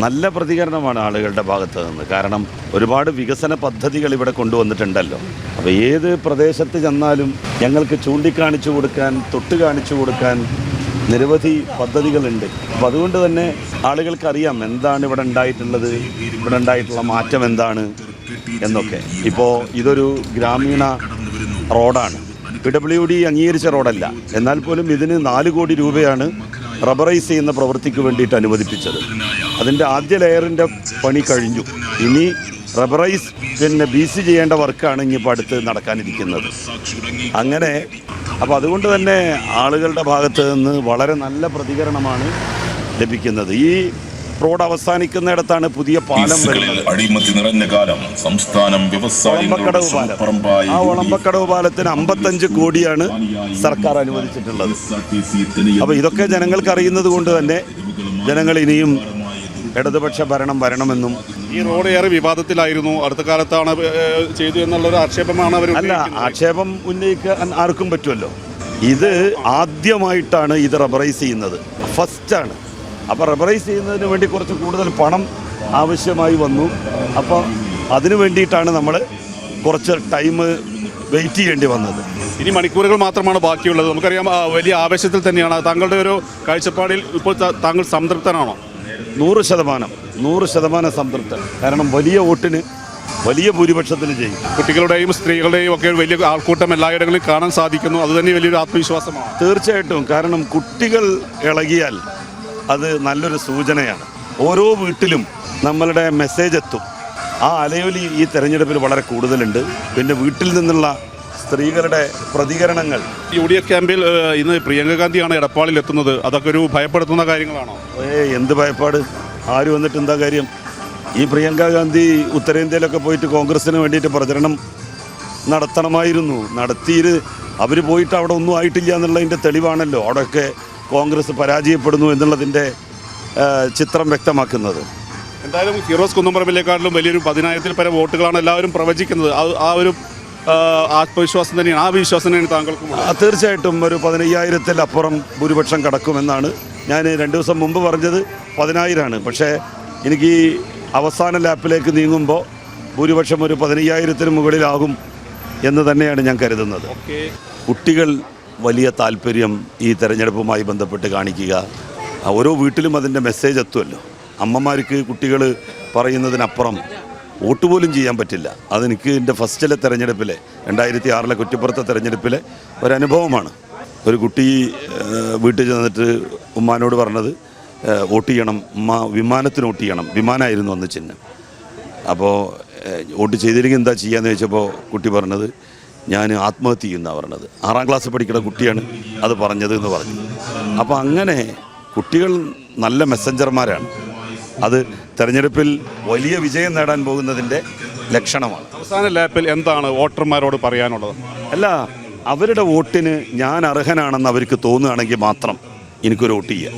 നല്ല പ്രതികരണമാണ് ആളുകളുടെ ഭാഗത്ത് നിന്ന്. കാരണം ഒരുപാട് വികസന പദ്ധതികൾ ഇവിടെ കൊണ്ടുവന്നിട്ടുണ്ടല്ലോ. അപ്പോൾ ഏത് പ്രദേശത്ത് ചെന്നാലും ഞങ്ങൾക്ക് ചൂണ്ടിക്കാണിച്ചു കൊടുക്കാൻ, തൊട്ട് കാണിച്ചു കൊടുക്കാൻ നിരവധി പദ്ധതികളുണ്ട്. അപ്പോൾ അതുകൊണ്ട് തന്നെ ആളുകൾക്കറിയാം എന്താണ് ഇവിടെ ഉണ്ടായിട്ടുള്ളത്, ഇവിടെ ഉണ്ടായിട്ടുള്ള മാറ്റം എന്താണ് എന്നൊക്കെ. ഇപ്പോൾ ഇതൊരു ഗ്രാമീണ റോഡാണ്, PWD അംഗീകരിച്ച റോഡല്ല. എന്നാൽ പോലും ഇതിന് 4 കോടി രൂപയാണ് റബ്ബറൈസ് ചെയ്യുന്ന പ്രവൃത്തിക്ക് വേണ്ടിയിട്ട് അനുവദിപ്പിച്ചത്. അതിൻ്റെ ആദ്യ ലെയറിൻ്റെ പണി കഴിഞ്ഞു. ഇനി റബ്ബറൈസ് BC ചെയ്യേണ്ട വർക്കാണ് ഇനിയിപ്പോൾ അടുത്ത് നടക്കാനിരിക്കുന്നത്. അങ്ങനെ അപ്പോൾ അതുകൊണ്ട് തന്നെ ആളുകളുടെ ഭാഗത്ത് നിന്ന് വളരെ നല്ല പ്രതികരണമാണ് ലഭിക്കുന്നത്. ഈ റോഡ് അവസാനിക്കുന്നിടത്താണ് പുതിയ പാലം വരുന്നത്, ഒളമ്പക്കടവ് പാലം. ആ ഒളമ്പക്കടവ് പാലത്തിന് 55 കോടിയാണ് സർക്കാർ അനുവദിച്ചിട്ടുള്ളത്. അപ്പോൾ ഇതൊക്കെ ജനങ്ങൾക്ക് അറിയുന്നത് കൊണ്ട് തന്നെ ജനങ്ങൾ ഇനിയും ഇടതുപക്ഷ ഭരണം വരണമെന്നും. ഈ റോഡ് ഏറെ വിവാദത്തിലായിരുന്നു, അടുത്ത കാലത്താണ് ചെയ്തു എന്നുള്ളൊരു ആക്ഷേപമാണ് അവർ. അല്ല, ആക്ഷേപം ഉന്നയിക്കാൻ ആർക്കും പറ്റുമല്ലോ. ഇത് ആദ്യമായിട്ടാണ് ഇത് റബ്ബറൈസ് ചെയ്യുന്നത്, ഫസ്റ്റാണ്. അപ്പോൾ റബ്ബറൈസ് ചെയ്യുന്നതിന് വേണ്ടി കുറച്ച് കൂടുതൽ പണം ആവശ്യമായി വന്നു. അപ്പോൾ അതിനു വേണ്ടിയിട്ടാണ് നമ്മൾ കുറച്ച് ടൈം വെയിറ്റ് ചെയ്യേണ്ടി വന്നത്. ഇനി മണിക്കൂറുകൾ മാത്രമാണ് ബാക്കിയുള്ളത്. നമുക്കറിയാം, വലിയ ആവേശത്തിൽ തന്നെയാണ്. താങ്കളുടെ ഒരു കാഴ്ചപ്പാടിൽ ഇപ്പോൾ താങ്കൾ സംതൃപ്തനാണോ? 100% സംതൃപ്തൻ. കാരണം വലിയ വോട്ടിന്, വലിയ ഭൂരിപക്ഷത്തിന് ചെയ്യും. കുട്ടികളുടെയും സ്ത്രീകളുടെയും ഒക്കെ വലിയ ആൾക്കൂട്ടം എല്ലായിടങ്ങളിലും കാണാൻ സാധിക്കുന്നു. അതുതന്നെ വലിയൊരു ആത്മവിശ്വാസമാണ്. തീർച്ചയായിട്ടും. കാരണം കുട്ടികൾ ഇളകിയാൽ അത് നല്ലൊരു സൂചനയാണ്. ഓരോ വീട്ടിലും നമ്മളുടെ മെസ്സേജ് എത്തും. ആ അലയൊലി ഈ തെരഞ്ഞെടുപ്പിൽ വളരെ കൂടുതലുണ്ട്. പിന്നെ വീട്ടിൽ നിന്നുള്ള സ്ത്രീകളുടെ പ്രതികരണങ്ങൾ. UDF ക്യാമ്പിൽ ഇന്ന് പ്രിയങ്ക ഗാന്ധിയാണ് എടപ്പാളിൽ എത്തുന്നത്. അതൊക്കെ ഒരു ഭയപ്പെടുത്തുന്ന കാര്യങ്ങളാണോ? എന്ത് ഭയപ്പാട്? ആര് വന്നിട്ട് എന്താ കാര്യം? ഈ പ്രിയങ്ക ഗാന്ധി ഉത്തരേന്ത്യയിലൊക്കെ പോയിട്ട് കോൺഗ്രസിന് വേണ്ടിയിട്ട് പ്രചരണം നടത്തണമായിരുന്നു. നടത്തിയിട്ട് അവർ പോയിട്ട് അവിടെ ഒന്നും ആയിട്ടില്ല എന്നുള്ളതിൻ്റെ തെളിവാണല്ലോ അവിടെയൊക്കെ കോൺഗ്രസ് പരാജയപ്പെടുന്നു എന്നുള്ളതിൻ്റെ ചിത്രം വ്യക്തമാക്കുന്നത്. എന്തായാലും ഫിറോസ് കുന്നംപറമ്പിലേക്കാട്ടിലും വലിയൊരു 10,000-ൽ പരം വോട്ടുകളാണ് എല്ലാവരും പ്രവചിക്കുന്നത്. ആ ഒരു ആത്മവിശ്വാസം തന്നെയാണ്, ആ വിശ്വാസം തന്നെയാണ് താങ്കൾക്കും? തീർച്ചയായിട്ടും ഒരു 15,000-ൽ ഭൂരിപക്ഷം കടക്കുമെന്നാണ് ഞാൻ 2 ദിവസം മുമ്പ് പറഞ്ഞത്. 10,000 പക്ഷേ എനിക്ക് അവസാന ലാപ്പിലേക്ക് നീങ്ങുമ്പോൾ ഭൂരിപക്ഷം ഒരു 15,000-ന് മുകളിലാകും എന്ന് തന്നെയാണ് ഞാൻ കരുതുന്നത്. കുട്ടികൾ വലിയ താല്പര്യം ഈ തെരഞ്ഞെടുപ്പുമായി ബന്ധപ്പെട്ട് കാണിക്കുക. ഓരോ വീട്ടിലും അതിൻ്റെ മെസ്സേജ് എത്തുമല്ലോ. അമ്മമാർക്ക് കുട്ടികൾ പറയുന്നതിനപ്പുറം വോട്ട് പോലും ചെയ്യാൻ പറ്റില്ല. അതെനിക്ക് എൻ്റെ ഫസ്റ്റിലെ തെരഞ്ഞെടുപ്പിലെ 2006 കുറ്റിപ്പുറത്തെ തെരഞ്ഞെടുപ്പിലെ ഒരനുഭവമാണ്. ഒരു കുട്ടി വീട്ടിൽ ചെന്നിട്ട് ഉമ്മാനോട് പറഞ്ഞത് വോട്ട് ചെയ്യണം ഉമ്മ, വിമാനത്തിന് വോട്ട് ചെയ്യണം. വിമാനമായിരുന്നു അന്ന് ചിഹ്നം. അപ്പോൾ വോട്ട് ചെയ്തില്ലെങ്കിൽ എന്താ ചെയ്യാന്ന് ചോദിച്ചപ്പോൾ കുട്ടി പറഞ്ഞത് ഞാൻ ആത്മഹത്യ ചെയ്യുന്നതാണ് പറഞ്ഞത്. 6ാം ക്ലാസ് പഠിക്കുന്ന കുട്ടിയാണ് അത് പറഞ്ഞത് എന്ന് പറഞ്ഞു. അപ്പോൾ അങ്ങനെ കുട്ടികൾ നല്ല മെസ്സഞ്ചർമാരാണ്. അത് തെരഞ്ഞെടുപ്പിൽ വലിയ വിജയം നേടാൻ പോകുന്നതിൻ്റെ ലക്ഷണമാണ്. അവസാന ലാപ്പിൽ എന്താണ് വോട്ടർമാരോട് പറയാനുള്ളത്? അല്ല, അവരുടെ വോട്ടിന് ഞാൻ അർഹനാണെന്ന് അവർക്ക് തോന്നുകയാണെങ്കിൽ മാത്രം എനിക്കൊരു വോട്ട് ചെയ്യാം.